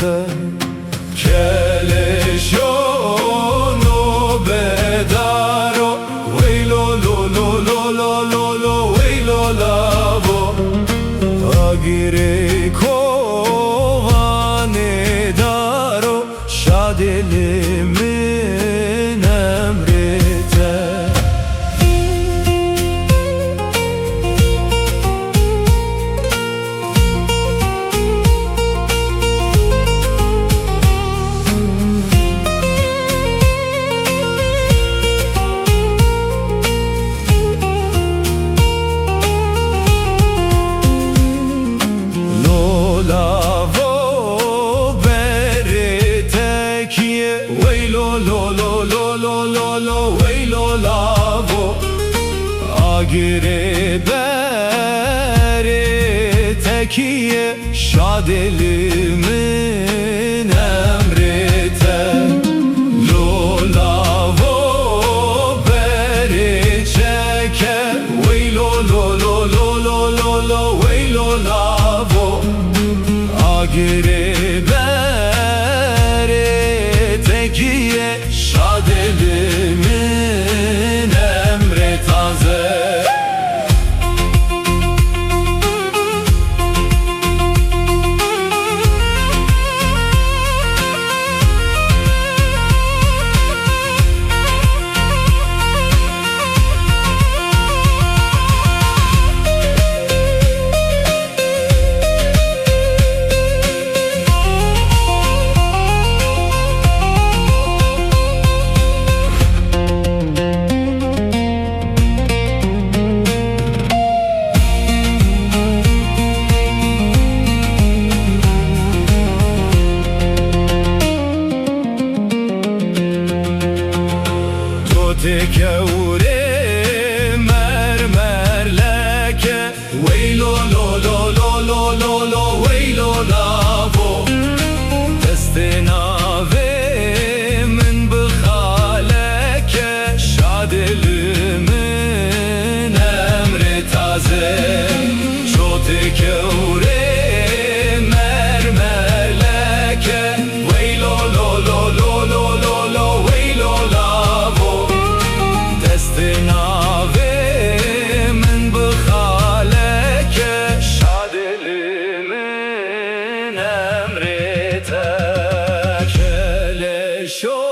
emrite Keleşonu bedaro Veylo lo lo lo lo lo lo Veylo lavo Agire kovane daro Şadelimin emrite Agire beri tekiye Şadelimin emrite Lolavo beri çeke Veylo lo lo lo lo lo lo Veylo lavo Agire beri tekiye Şadelimin emre taze Tekevre mermerleke Veylo lo lo lo lo lo lo Veylo lavo Destinave min bıhaleke Şadelimin emri taze Ço tekevre mermerleke Veylo lo lo lo lo lo lo Veylo lavo Destinavimin bıhaleke Şadelimin emrite Keleşo